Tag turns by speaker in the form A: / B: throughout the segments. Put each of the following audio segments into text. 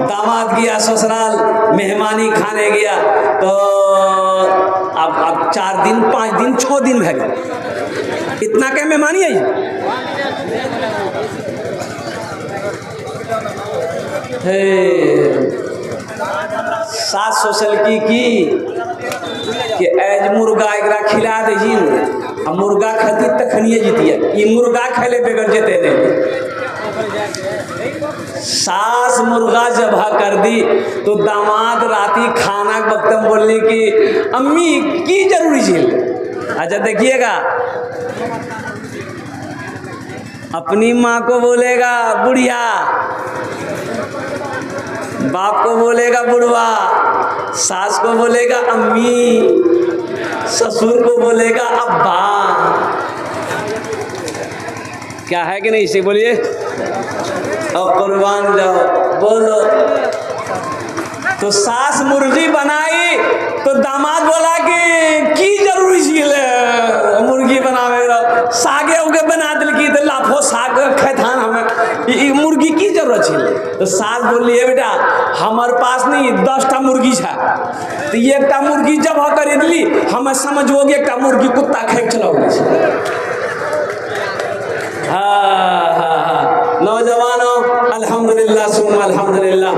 A: दामाद गया ससुराल, मेहमानी खाने गया, तो अब 4 दिन 5 दिन 6 दिन भर इतना क्या मेहमानी है। सास सोशल की कि एज मुर्गा एकरा खिला दही, अब मुर्गा खाती तखनिए जीतिए, ये मुर्गा खेले बगैर जेते नहीं। सास मुर्गा जबा कर दी तो दामाद राती खाना के वक्त में बोलने की अम्मी की जरूरी झील। अच्छा देखिएगा, अपनी माँ को बोलेगा बुढ़िया, बाप को बोलेगा बुढ़वा, सास को बोलेगा अम्मी, ससुर को बोलेगा अब्बा। क्या है कि नहीं, इसे बोलिए। और कुर्बान जाओ बोलो। तो सास मुर्गी बनाई तो दामाद बोला कि की जरूरी झील मुर्गी बनावेगा, सागे उगे बना दिल की तो लाफो साग खैथान हमें मुर्गी की जरूरत झील। तो सास बोली है बेटा हमारे पास नहीं 10टा मुर्गी है, तो एकटा मुर्गी जब खरीद ली हमें समझोगे एकटा मुर्गी कुत्ता खेक चलाओगे। नौजवानों अल्हम्दुलिल्लाह सुम्मा अल्हम्दुलिल्लाह,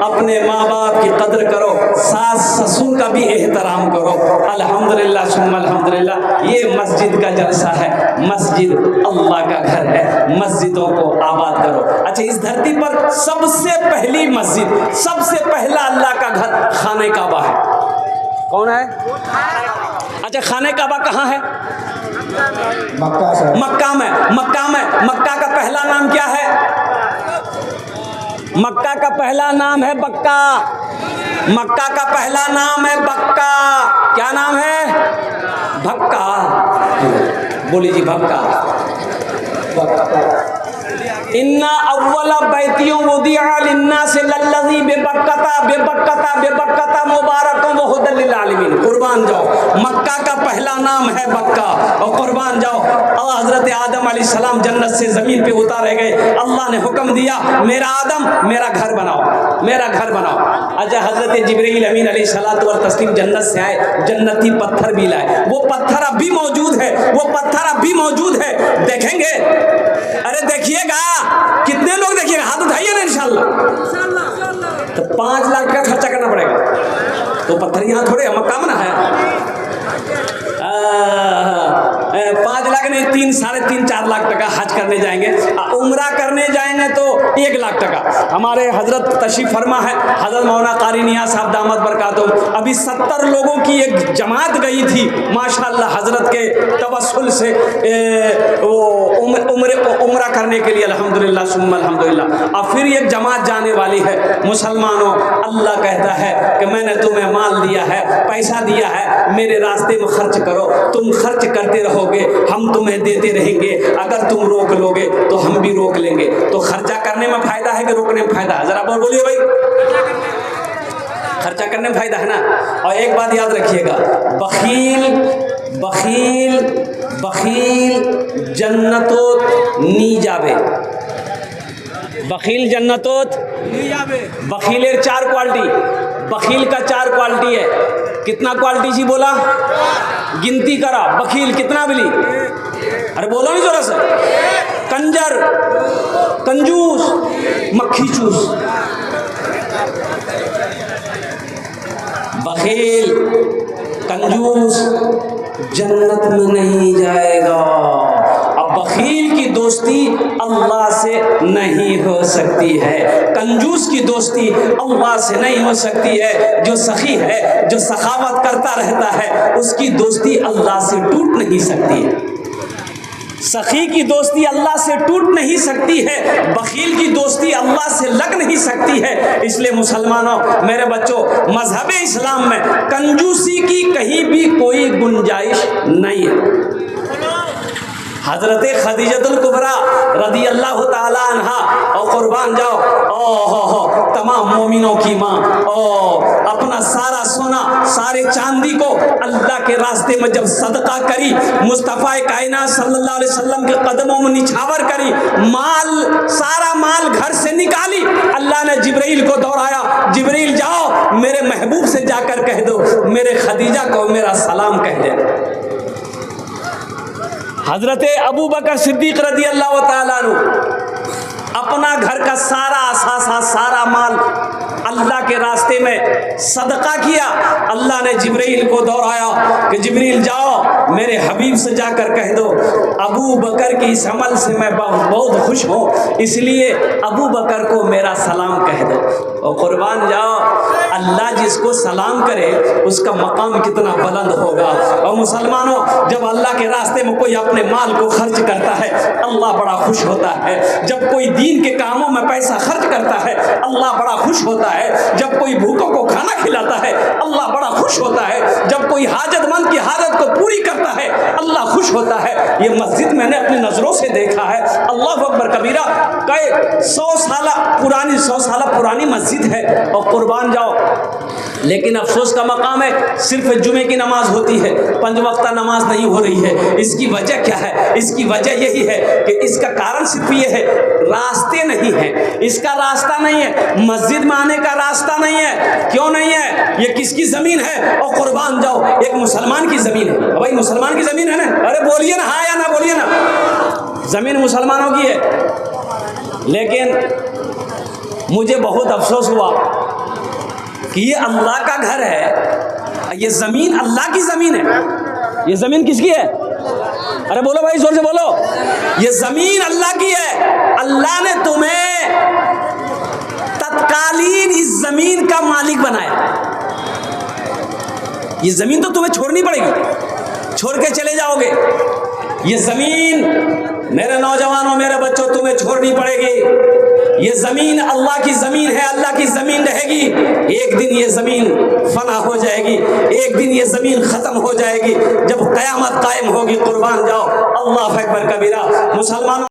A: अपने माँ बाप की कदर करो, सास ससुर का भी एहतराम करो। अल्हम्दुलिल्लाह सुम्मा अल्हम्दुलिल्लाह। ये मस्जिद का जलसा है, मस्जिद अल्लाह का घर है, मस्जिदों को आबाद करो। अच्छा, इस धरती पर सबसे पहली मस्जिद, सबसे पहला अल्लाह का घर खाने काबा है। कौन है? अच्छा, खाने काबा कहाँ है? मक्का में। मक्का का पहला नाम क्या है? मक्का का पहला नाम है बक्का। मक्का का पहला नाम है बक्का। क्या नाम है? भक्का। बोली जी भक्का। इन्ना अव्वला बैतियों वुदिअ लिन्नास लल्लज़ी बेबक्कता मुबारकों व हुदल लिल आलमीन। कुर्बान जाओ, मक्का का पहला नाम है बक्का। और कुर्बान जाओ, हज़रत आदम अलैहिस्सलाम जन्नत से ज़मीन पे उतारे गए, अल्लाह ने हुक्म दिया मेरा आदम मेरा घर बनाओ, मेरा घर बनाओ। अच्छा, हज़रत जिब्रील अमीन अलैहिस्सलातु व तस्लीम जन्नत से आए, जन्नती पत्थर भी लाए, वो पत्थर अब भी मौजूद है, वो पत्थर अब भी मौजूद है। देखेंगे? अरे देखिएगा, कितने लोग देखिएगा, हाथ उठाइए ना इंशाल्लाह। तो 5 लाख का खर्चा करना पड़ेगा, तो पत्थर यहाँ थोड़े मक्का में ना है। 5 लाख नहीं, 3, साढ़े 3, 4 लाख टका हज करने जाएंगे, उम्रा करने जाएंगे तो 1 लाख टका। हमारे हजरत तशरीफ फरमा है, हजरत मौलाना कारी नियाज़ साहब दामद बरकातुहू, अभी 70 लोगों की एक जमात गई थी माशाअल्लाह हजरत के तवस्सुल से उम्रा करने के लिए। अल्हम्दुलिल्लाह सुम्मा अल्हम्दुलिल्लाह। अब फिर एक जमात जाने वाली है। मुसलमानों, अल्लाह कहता है कि मैंने तुम्हें माल दिया है, पैसा दिया है, मेरे रास्ते में खर्च करो। तुम खर्च करते रहोगे, हम तुम्हें देते रहेंगे। अगर तुम रोक लोगे तो हम भी रोक लेंगे। तो खर्चा करने में फायदा है कि रोकने में फायदा है? जरा बोलिए भाई। खर्चा करने में फायदा है ना। और एक बात याद रखिएगा, बखील जन्नतोत नी जावे। बखील जन्नतोत नी जावे। बखीलेर 4 क्वालिटी, बखील का 4 क्वालिटी है। कितना क्वालिटी जी बोला? गिनती करा। बखील कितना बिली? अरे बोलो नहीं जोरा से। कंजर, कंजूस, मक्खी चूस। बखील कंजूस जन्नत में नहीं जाएगा। अब बखील की दोस्ती अल्लाह से नहीं हो सकती है, कंजूस की दोस्ती अल्लाह से नहीं हो सकती है। जो सखी है, जो सखावत करता रहता है, उसकी दोस्ती अल्लाह से टूट नहीं सकती है। सखी की दोस्ती अल्लाह से टूट नहीं सकती है, बखील की दोस्ती अल्लाह से लग नहीं सकती है। इसलिए मुसलमानों, मेरे बच्चों, मजहब इस्लाम में कंजूसी की कहीं भी कोई गुंजाइश नहीं है। हजरत खदीजतुल कुबरा रदी अल्लाह ताला अन्हा, और कुर्बान जाओ, तमाम मोमिनों की माँ, अपना सारा सोना, सारे चांदी को अल्लाह के रास्ते में जब सदका करी, मुस्तफ़ा कायनात सल्लल्लाहु अलैहि वसल्लम के कदमों में निछावर करी, माल, सारा जाकर कह दो मेरे खदीजा को मेरा सलाम कह दे। हजरत अबू बकर सिद्दीक रज़ी अल्लाह ताला अन्हु अपना घर का सारा असासा, सारा माल अल्लाह के रास्ते में सदका किया। अल्लाह ने जिब्रील को दौड़ाया कि जिब्रील जाओ मेरे हबीब से जाकर कह दो अबू बकर की इस अमल से मैं बहुत खुश हूँ, इसलिए अबू बकर को मेरा सलाम कह दो। और कुर्बान जाओ, अल्लाह जिसको सलाम करे उसका मकाम कितना बुलंद होगा। और मुसलमानों, जब अल्लाह के रास्ते में कोई अपने माल को खर्च करता है अल्लाह बड़ा खुश होता है। जब कोई दीन के कामों में पैसा खर्च करता है अल्लाह बड़ा खुश होता है। जब कोई भूखों को खाना खिलाता है अल्लाह बड़ा खुश होता है। जब कोई हाजतमंद की हाजत को पूरी करता है अल्लाह खुश होता है। ये मस्जिद मैंने अपनी नज़रों से देखा है। अल्लाह अकबर कबीरा, कई 100 साल पुरानी मस्जिद है। और कुर्बान जाओ, लेकिन अफसोस का मकाम है सिर्फ जुमे की नमाज होती है, 5 वक्ता नमाज नहीं हो रही है। इसकी वजह क्या है? इसकी वजह यही है कि इसका कारण सिर्फ ये है, रास्ते नहीं है। इसका रास्ता नहीं है, मस्जिद में आने का रास्ता नहीं है। क्यों नहीं है? ये किसकी ज़मीन है? और कुर्बान जाओ, एक मुसलमान की ज़मीन है। भाई मुसलमान की ज़मीन है ना? अरे बोलिए ना, हाँ या ना बोलिए ना। ज़मीन मुसलमानों की है। लेकिन मुझे बहुत अफसोस हुआ कि ये अल्लाह का घर है, ये ज़मीन अल्लाह की ज़मीन है। ये ज़मीन किसकी है? अरे बोलो भाई, जोर से बोलो। ये ज़मीन अल्लाह की है। अल्लाह ने तुम्हें तत्कालीन इस ज़मीन का मालिक बनाया। ये ज़मीन तो तुम्हें छोड़नी पड़ेगी, छोड़ के चले जाओगे। ये ज़मीन मेरे नौजवानों, मेरे बच्चों, तुम्हें छोड़नी पड़ेगी। ये ज़मीन अल्लाह की ज़मीन है, अल्लाह की ज़मीन रहेगी। एक दिन ये ज़मीन फना हो जाएगी, एक दिन ये ज़मीन ख़त्म हो जाएगी। जब क़यामत कायम होगी, कुर्बान जाओ, अल्लाह अकबर कबीरा। मुसलमानों